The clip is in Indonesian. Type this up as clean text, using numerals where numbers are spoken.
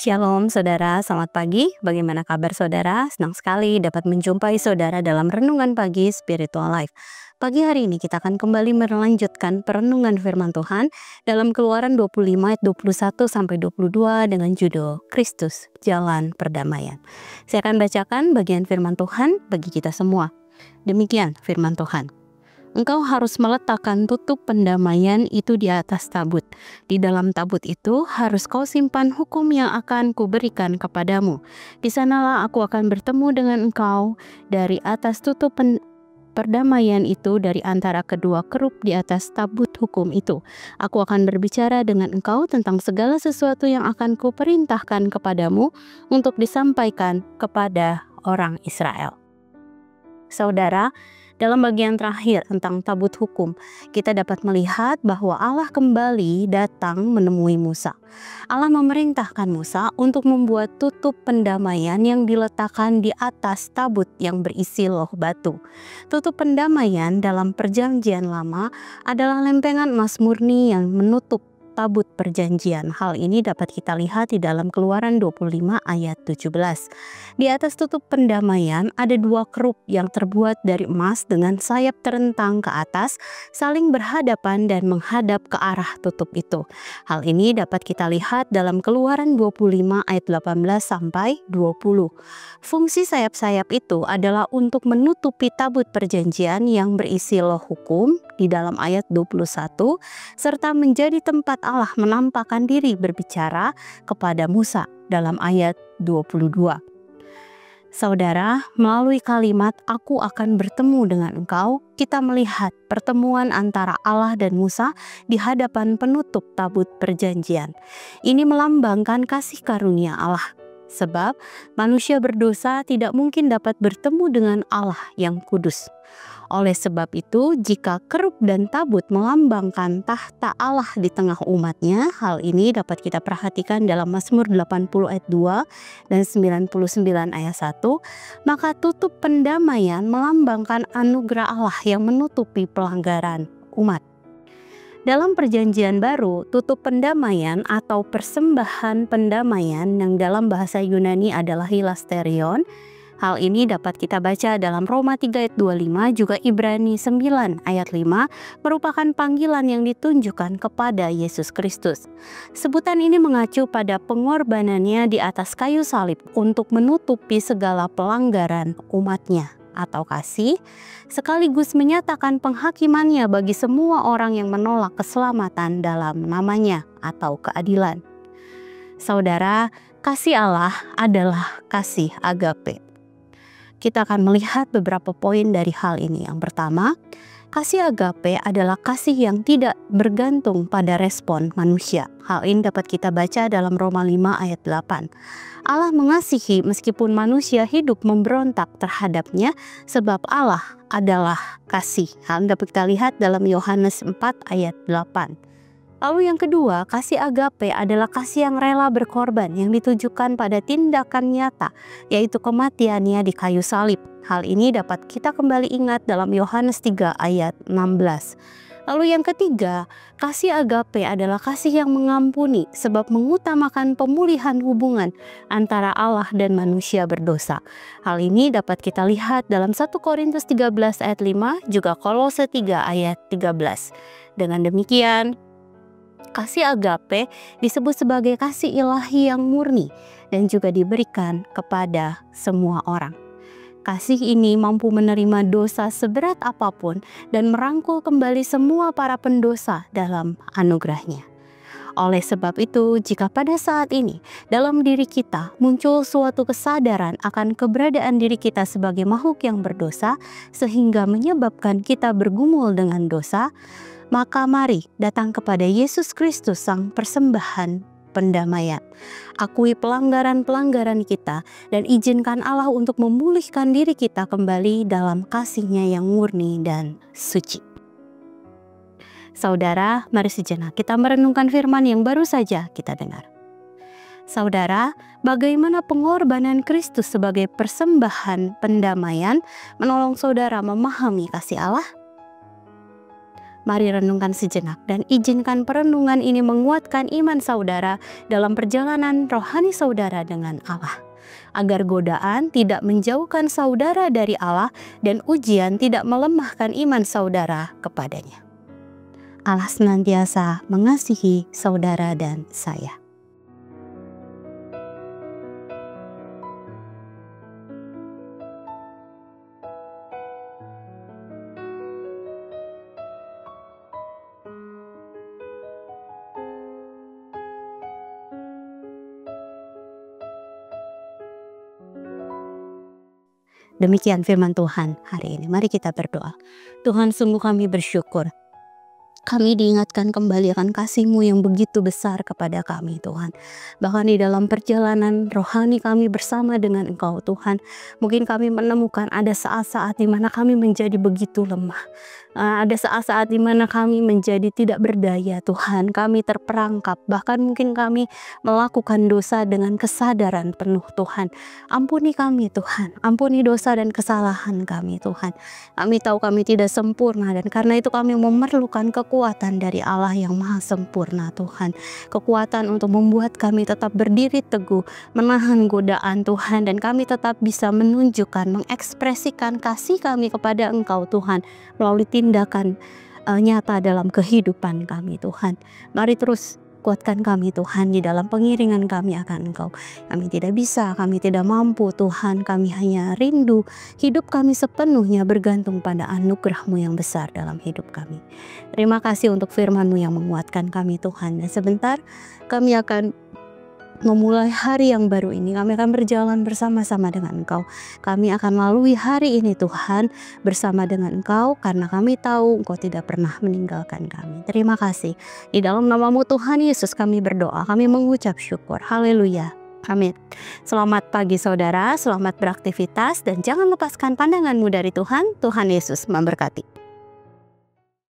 Shalom saudara, selamat pagi. Bagaimana kabar saudara? Senang sekali dapat menjumpai saudara dalam Renungan Pagi Spiritual Life. Pagi hari ini kita akan kembali melanjutkan perenungan firman Tuhan dalam Keluaran 25 ayat 21 sampai 22 dengan judul Kristus Jalan Perdamaian. Saya akan bacakan bagian firman Tuhan bagi kita semua. Demikian firman Tuhan. Engkau harus meletakkan tutup pendamaian itu di atas tabut. Di dalam tabut itu harus kau simpan hukum yang akan kuberikan kepadamu. Di sanalah aku akan bertemu dengan engkau dari atas tutup perdamaian itu, dari antara kedua kerup di atas tabut hukum itu. Aku akan berbicara dengan engkau tentang segala sesuatu yang akan kuperintahkan kepadamu untuk disampaikan kepada orang Israel. Saudara, dalam bagian terakhir tentang tabut hukum, kita dapat melihat bahwa Allah kembali datang menemui Musa. Allah memerintahkan Musa untuk membuat tutup pendamaian yang diletakkan di atas tabut yang berisi loh batu. Tutup pendamaian dalam Perjanjian Lama adalah lempengan emas murni yang menutup tabut perjanjian. Hal ini dapat kita lihat di dalam Keluaran 25 ayat 17. Di atas tutup pendamaian ada dua kerup yang terbuat dari emas dengan sayap terentang ke atas, saling berhadapan dan menghadap ke arah tutup itu. Hal ini dapat kita lihat dalam Keluaran 25 ayat 18 sampai 20. Fungsi sayap-sayap itu adalah untuk menutupi tabut perjanjian yang berisi loh hukum di dalam ayat 21, serta menjadi tempat Allah menampakkan diri berbicara kepada Musa dalam ayat 22. Saudara, melalui kalimat "Aku akan bertemu dengan engkau", kita melihat pertemuan antara Allah dan Musa di hadapan penutup tabut perjanjian. Ini melambangkan kasih karunia Allah, sebab manusia berdosa tidak mungkin dapat bertemu dengan Allah yang kudus. Oleh sebab itu, jika kerup dan tabut melambangkan tahta Allah di tengah umatnya, hal ini dapat kita perhatikan dalam Mazmur 80 ayat 2 dan 99 ayat 1, maka tutup pendamaian melambangkan anugerah Allah yang menutupi pelanggaran umat. Dalam Perjanjian Baru, tutup pendamaian atau persembahan pendamaian yang dalam bahasa Yunani adalah hilasterion. Hal ini dapat kita baca dalam Roma 3 ayat 25, juga Ibrani 9 ayat 5, merupakan panggilan yang ditunjukkan kepada Yesus Kristus. Sebutan ini mengacu pada pengorbanannya di atas kayu salib untuk menutupi segala pelanggaran umatnya atau kasih, sekaligus menyatakan penghakimannya bagi semua orang yang menolak keselamatan dalam namanya atau keadilan. Saudara, kasih Allah adalah kasih agape. Kita akan melihat beberapa poin dari hal ini. Yang pertama, kasih agape adalah kasih yang tidak bergantung pada respon manusia. Hal ini dapat kita baca dalam Roma 5 ayat 8. Allah mengasihi meskipun manusia hidup memberontak terhadapnya, sebab Allah adalah kasih. Hal ini dapat kita lihat dalam Yohanes 4 ayat 8. Lalu yang kedua, kasih agape adalah kasih yang rela berkorban yang ditujukan pada tindakan nyata, yaitu kematiannya di kayu salib. Hal ini dapat kita kembali ingat dalam Yohanes 3 ayat 16. Lalu yang ketiga, kasih agape adalah kasih yang mengampuni sebab mengutamakan pemulihan hubungan antara Allah dan manusia berdosa. Hal ini dapat kita lihat dalam 1 Korintus 13 ayat 5, juga Kolose 3 ayat 13. Dengan demikian, kasih agape disebut sebagai kasih ilahi yang murni dan juga diberikan kepada semua orang. Kasih ini mampu menerima dosa seberat apapun dan merangkul kembali semua para pendosa dalam anugerahnya. Oleh sebab itu, jika pada saat ini dalam diri kita muncul suatu kesadaran akan keberadaan diri kita sebagai makhluk yang berdosa sehingga menyebabkan kita bergumul dengan dosa, maka mari datang kepada Yesus Kristus Sang Persembahan Pendamaian. Akui pelanggaran-pelanggaran kita dan izinkan Allah untuk memulihkan diri kita kembali dalam kasih-Nya yang murni dan suci. Saudara, mari sejenak kita merenungkan firman yang baru saja kita dengar. Saudara, bagaimana pengorbanan Kristus sebagai persembahan pendamaian menolong saudara memahami kasih Allah? Mari renungkan sejenak dan izinkan perenungan ini menguatkan iman saudara dalam perjalanan rohani saudara dengan Allah, agar godaan tidak menjauhkan saudara dari Allah dan ujian tidak melemahkan iman saudara kepadanya. Allah senantiasa mengasihi saudara dan saya. Demikian firman Tuhan hari ini. Mari kita berdoa. Tuhan, sungguh kami bersyukur. Kami diingatkan kembali akan kasih-Mu yang begitu besar kepada kami, Tuhan. Bahkan di dalam perjalanan rohani kami bersama dengan Engkau, Tuhan, mungkin kami menemukan ada saat-saat di mana kami menjadi begitu lemah. Ada saat-saat di mana kami menjadi tidak berdaya, Tuhan. Kami terperangkap, bahkan mungkin kami melakukan dosa dengan kesadaran penuh, Tuhan. Ampuni kami, Tuhan. Ampuni dosa dan kesalahan kami, Tuhan. Kami tahu kami tidak sempurna, dan karena itu kami memerlukan kekuatan dari Allah yang maha sempurna, Tuhan. Kekuatan untuk membuat kami tetap berdiri teguh, menahan godaan, Tuhan, dan kami tetap bisa menunjukkan, mengekspresikan kasih kami kepada Engkau, Tuhan, melalui tindakan nyata dalam kehidupan kami, Tuhan. Mari terus kuatkan kami, Tuhan, di dalam pengiringan kami akan Engkau. Kami tidak bisa, kami tidak mampu, Tuhan. Kami hanya rindu hidup kami sepenuhnya bergantung pada anugerah-Mu yang besar dalam hidup kami. Terima kasih untuk firman-Mu yang menguatkan kami, Tuhan. Dan sebentar kami akan memulai hari yang baru ini. Kami akan berjalan bersama-sama dengan Engkau. Kami akan lalui hari ini, Tuhan, bersama dengan Engkau, karena kami tahu Engkau tidak pernah meninggalkan kami. Terima kasih. Di dalam nama-Mu Tuhan Yesus kami berdoa, kami mengucap syukur. Haleluya. Amin. Selamat pagi saudara, selamat beraktivitas, dan jangan lepaskan pandanganmu dari Tuhan. Tuhan Yesus memberkati.